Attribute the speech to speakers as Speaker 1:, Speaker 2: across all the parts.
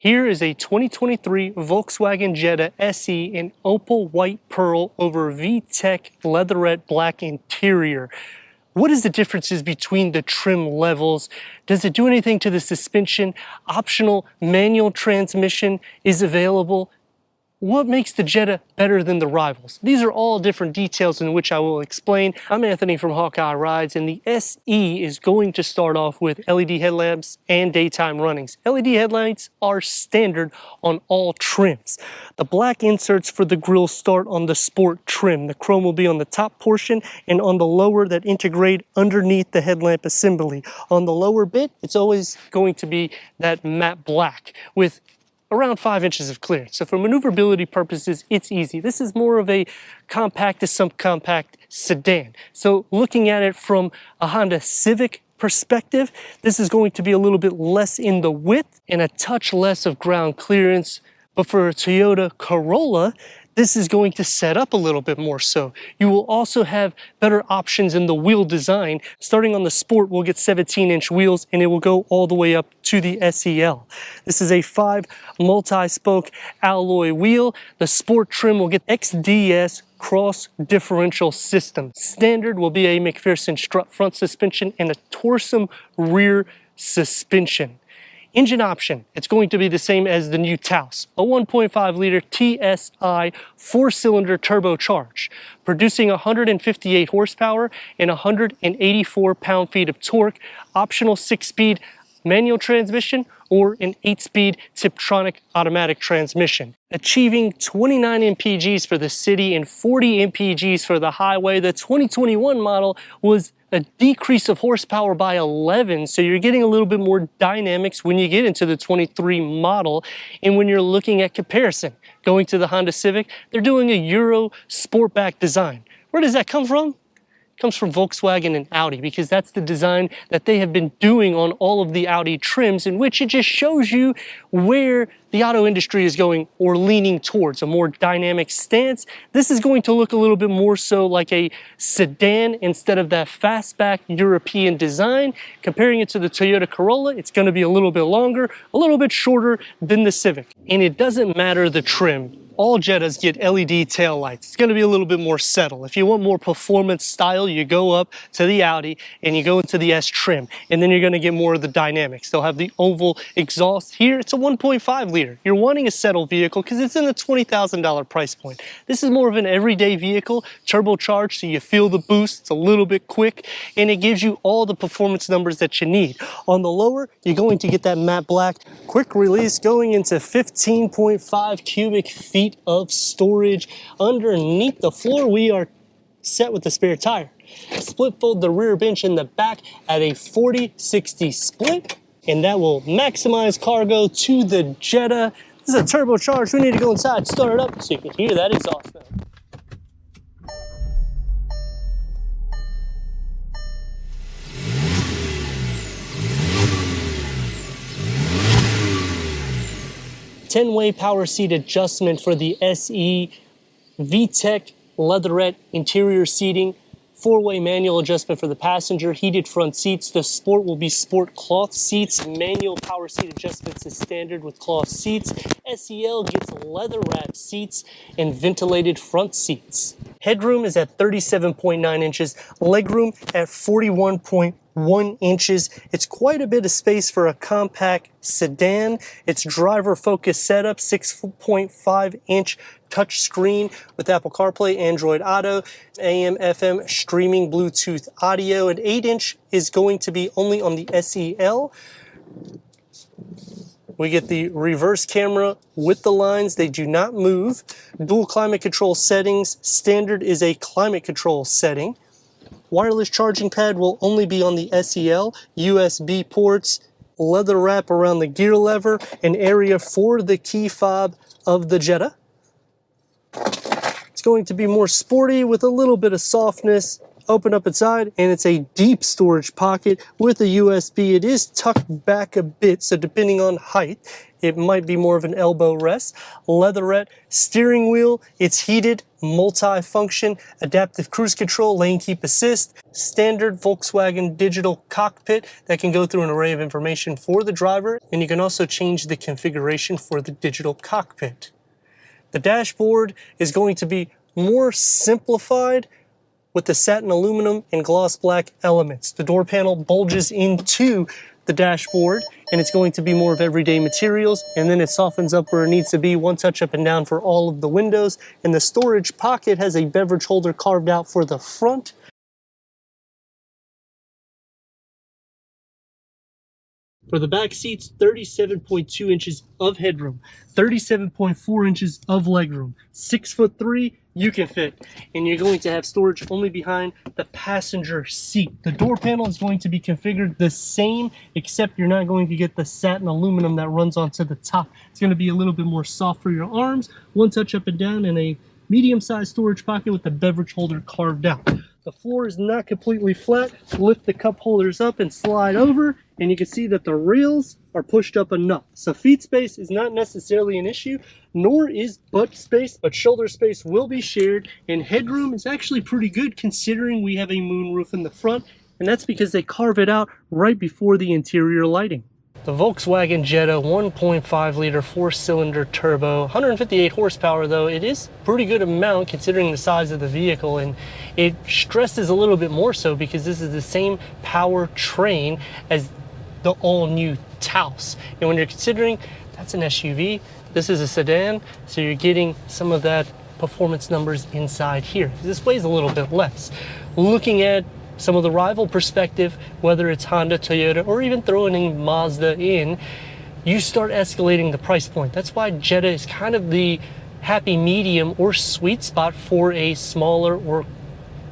Speaker 1: Here is a 2023 Volkswagen Jetta SE in opal white pearl over VTEC leatherette black interior. What is the differences between the trim levels? Does it do anything to the suspension? Optional manual transmission is available. What makes the Jetta better than the rivals? These are all different details in which I will explain. I'm Anthony from Hawkeye Rides, and the SE is going to start off with LED headlamps and daytime runnings. LED headlights are standard on all trims. The black inserts for the grille start on the sport trim. The chrome will be on the top portion and on the lower that integrate underneath the headlamp assembly. On the lower bit, it's always going to be that matte black with around 5 inches of clearance. So for maneuverability purposes, it's easy. This is more of a compact to subcompact sedan. So looking at it from a Honda Civic perspective, this is going to be a little bit less in the width and a touch less of ground clearance. But for a Toyota Corolla, this is going to set up a little bit more so. You will also have better options in the wheel design. Starting on the Sport, we'll get 17-inch wheels and it will go all the way up to the SEL. This is a 5 multi-spoke alloy wheel. The Sport trim will get XDS cross differential system. Standard will be a McPherson strut front suspension and a Torsum rear suspension. Engine option, it's going to be the same as the new Taos, a 1.5 liter TSI 4-cylinder turbocharged, producing 158 horsepower and 184 pound-feet of torque, optional 6-speed manual transmission or an 8-speed Tiptronic automatic transmission. Achieving 29 mpgs for the city and 40 mpgs for the highway. The 2021 model was a decrease of horsepower by 11, so you're getting a little bit more dynamics when you get into the 23 model. And when you're looking at comparison, going to the Honda Civic, they're doing a Euro Sportback design. Where does that come from? It comes from Volkswagen and Audi, because that's the design that they have been doing on all of the Audi trims, in which it just shows you where the auto industry is going or leaning towards a more dynamic stance. This is going to look a little bit more so like a sedan instead of that fastback European design. Comparing it to the Toyota Corolla, it's going to be a little bit longer, a little bit shorter than the Civic. And it doesn't matter the trim. All Jettas get LED taillights. It's going to be a little bit more settle. If you want more performance style, you go up to the Audi and you go into the S trim, and then you're going to get more of the dynamics. They'll have the oval exhaust. Here, it's a 1.5 liter. You're wanting a settle vehicle because it's in the $20,000 price point. This is more of an everyday vehicle, turbocharged, so you feel the boost. It's a little bit quick, and it gives you all the performance numbers that you need. On the lower, you're going to get that matte black, quick release going into 15.5 cubic feet of storage. Underneath the floor, we are set with the spare tire. Split fold the rear bench in the back at a 40-60 split, and that will maximize cargo to the Jetta. This is a turbocharged. We need to go inside, start it up so you can hear that exhaust note. Ten-way power seat adjustment for the SE, VTEC leatherette interior seating, 4-way manual adjustment for the passenger, heated front seats. The Sport will be sport cloth seats. Manual power seat adjustments is standard with cloth seats. SEL gets leather wrapped seats and ventilated front seats. Headroom is at 37.9 inches, legroom at 41.1 inches. It's quite a bit of space for a compact sedan. It's driver focused setup, 6.5 inch touch screen with Apple CarPlay, Android Auto, AM, FM, streaming, Bluetooth audio. An 8-inch is going to be only on the SEL. We get the reverse camera with the lines. They do not move. Dual climate control settings. Standard is a climate control setting. Wireless charging pad will only be on the SEL. USB ports, leather wrap around the gear lever, an area for the key fob of the Jetta. It's going to be more sporty with a little bit of softness. Open up inside, and it's a deep storage pocket with a USB. It is tucked back a bit, so depending on height, it might be more of an elbow rest. Leatherette steering wheel, it's heated, multi-function, adaptive cruise control, lane keep assist, standard Volkswagen digital cockpit that can go through an array of information for the driver, and you can also change the configuration for the digital cockpit. The dashboard is going to be more simplified with the satin aluminum and gloss black elements. The door panel bulges into the dashboard, and it's going to be more of everyday materials, and then it softens up where it needs to be, one touch up and down for all of the windows. And the storage pocket has a beverage holder carved out for the front. For the back seats, 37.2 inches of headroom, 37.4 inches of legroom, 6'3", you can fit. And you're going to have storage only behind the passenger seat. The door panel is going to be configured the same, except you're not going to get the satin aluminum that runs onto the top. It's going to be a little bit more soft for your arms, one touch up and down, and a medium-sized storage pocket with the beverage holder carved out. The floor is not completely flat. Lift the cup holders up and slide over, and you can see that the rails are pushed up enough. So feet space is not necessarily an issue, nor is butt space, but shoulder space will be shared, and headroom is actually pretty good considering we have a moonroof in the front, and that's because they carve it out right before the interior lighting. The Volkswagen Jetta 1.5 liter 4-cylinder turbo, 158 horsepower though, it is pretty good amount considering the size of the vehicle, and it stresses a little bit more so because this is the same power train as the all-new Taos. And when you're considering that's an SUV, this is a sedan, so you're getting some of that performance numbers inside here. This weighs a little bit less. Looking at some of the rival perspective, whether it's Honda, Toyota, or even throwing in Mazda in, you start escalating the price point. That's why Jetta is kind of the happy medium or sweet spot for a smaller or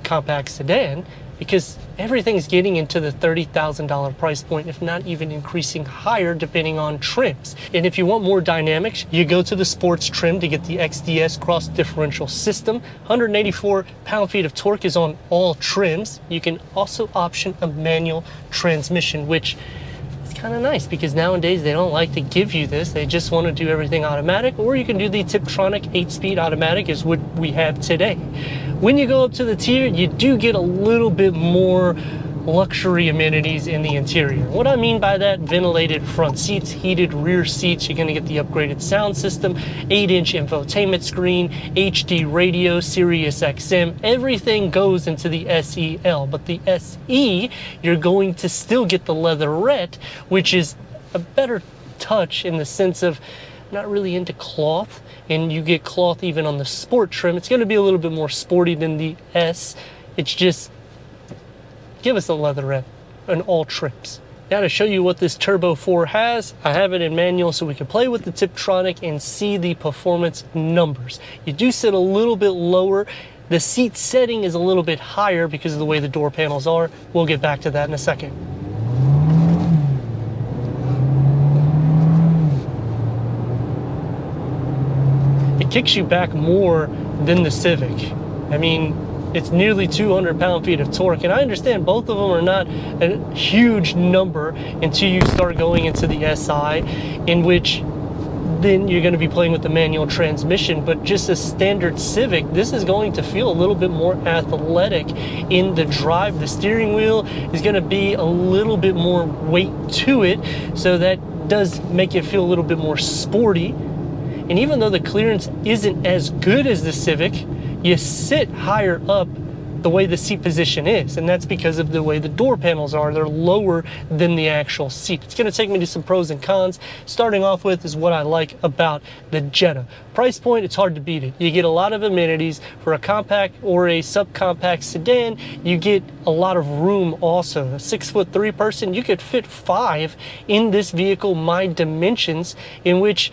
Speaker 1: compact sedan, because everything's getting into the $30,000 price point, if not even increasing higher depending on trims. And if you want more dynamics, you go to the sports trim to get the XDS cross differential system. 184 pound-feet of torque is on all trims. You can also option a manual transmission, which is kind of nice because nowadays they don't like to give you this. They just want to do everything automatic, or you can do the Tiptronic 8-speed automatic is what we have today. When you go up to the tier, you do get a little bit more luxury amenities in the interior. What I mean by that, ventilated front seats, heated rear seats, you're going to get the upgraded sound system, 8-inch infotainment screen, HD radio, Sirius XM, everything goes into the SEL. But the SE, you're going to still get the leatherette, which is a better touch in the sense of not really into cloth, and you get cloth even on the sport trim. It's going to be a little bit more sporty than the S. It's just, give us a leatherette on all trims. Now to show you what this Turbo 4 has, I have it in manual so we can play with the Tiptronic and see the performance numbers. You do sit a little bit lower. The seat setting is a little bit higher because of the way the door panels are. We'll get back to that in a second. It kicks you back more than the Civic. I mean, it's nearly 200 pound-feet of torque, and I understand both of them are not a huge number until you start going into the SI, in which then you're going to be playing with the manual transmission. But just a standard Civic, this is going to feel a little bit more athletic in the drive. The steering wheel is going to be a little bit more weight to it, so that does make it feel a little bit more sporty. And even though the clearance isn't as good as the Civic, you sit higher up the way the seat position is, and that's because of the way the door panels are. They're lower than the actual seat. It's going to take me to some pros and cons. Starting off with is what I like about the Jetta. Price point, it's hard to beat it. You get a lot of amenities. For a compact or a subcompact sedan, you get a lot of room also. A 6'3" person, you could fit 5 in this vehicle, my dimensions, in which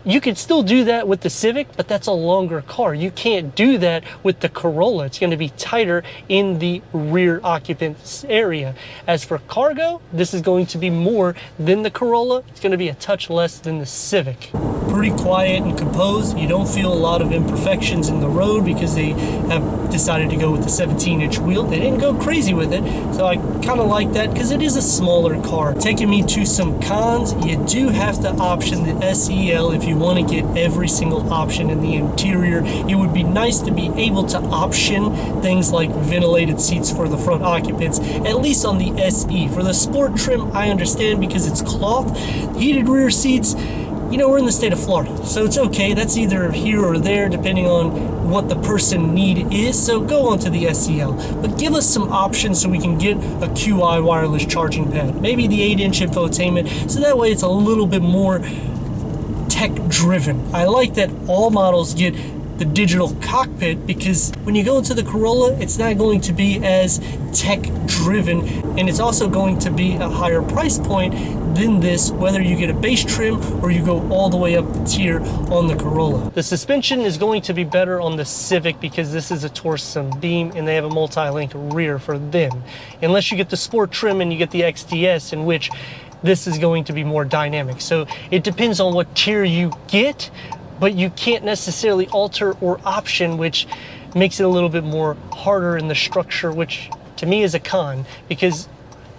Speaker 1: You could still do that with the Civic, but that's a longer car. You can't do that with the Corolla. It's going to be tighter in the rear occupant area. As for cargo, this is going to be more than the Corolla. It's going to be a touch less than the Civic. Pretty quiet and composed. You don't feel a lot of imperfections in the road because they have decided to go with the 17-inch wheel. They didn't go crazy with it, so I kind of like that because it is a smaller car. Taking me to some cons, you do have to option the SEL if you want to get every single option in the interior. It would be nice to be able to option things like ventilated seats for the front occupants, at least on the SE. For the sport trim, I understand because it's cloth. Heated rear seats, you know, we're in the state of Florida, so it's okay. That's either here or there, depending on what the person need is. So go on to the SEL, but give us some options so we can get a QI wireless charging pad, maybe the 8-inch infotainment, so that way it's a little bit more tech driven. I like that all models get the digital cockpit because when you go into the Corolla, it's not going to be as tech driven, and it's also going to be a higher price point than this, whether you get a base trim or you go all the way up the tier on the Corolla. The suspension is going to be better on the Civic because this is a torsion beam and they have a multi-link rear for them. Unless you get the sport trim and you get the XDS, in which this is going to be more dynamic. So it depends on what tier you get, but you can't necessarily alter or option, which makes it a little bit more harder in the structure, which to me is a con, because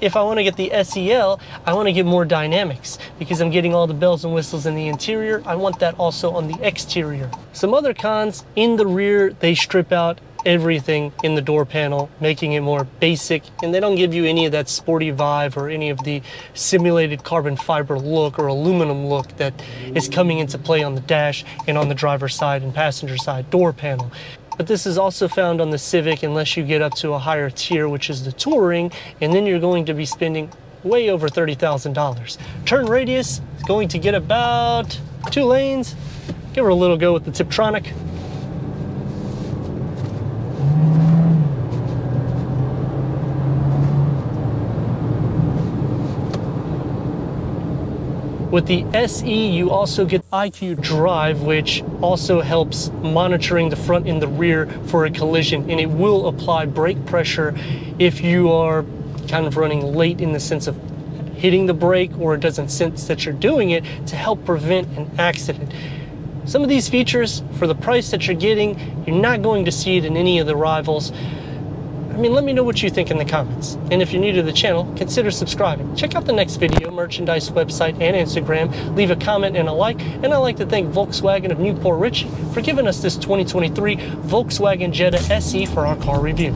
Speaker 1: if I want to get the SEL, I want to get more dynamics because I'm getting all the bells and whistles in the interior. I want that also on the exterior. Some other cons, in the rear, they strip out everything in the door panel, making it more basic, and they don't give you any of that sporty vibe or any of the simulated carbon fiber look or aluminum look that is coming into play on the dash and on the driver's side and passenger side door panel. But this is also found on the Civic unless you get up to a higher tier, which is the Touring, and then you're going to be spending way over $30,000. Turn radius is going to get about 2 lanes. Give her a little go with the Tiptronic. With the SE, you also get IQ Drive, which also helps monitoring the front and the rear for a collision, and it will apply brake pressure if you are kind of running late in the sense of hitting the brake or it doesn't sense that you're doing it, to help prevent an accident. Some of these features, for the price that you're getting, you're not going to see it in any of the rivals. I mean, let me know what you think in the comments. And if you're new to the channel, consider subscribing. Check out the next video, merchandise website, and Instagram. Leave a comment and a like. And I'd like to thank Volkswagen of Newport Richey for giving us this 2023 Volkswagen Jetta SE for our car review.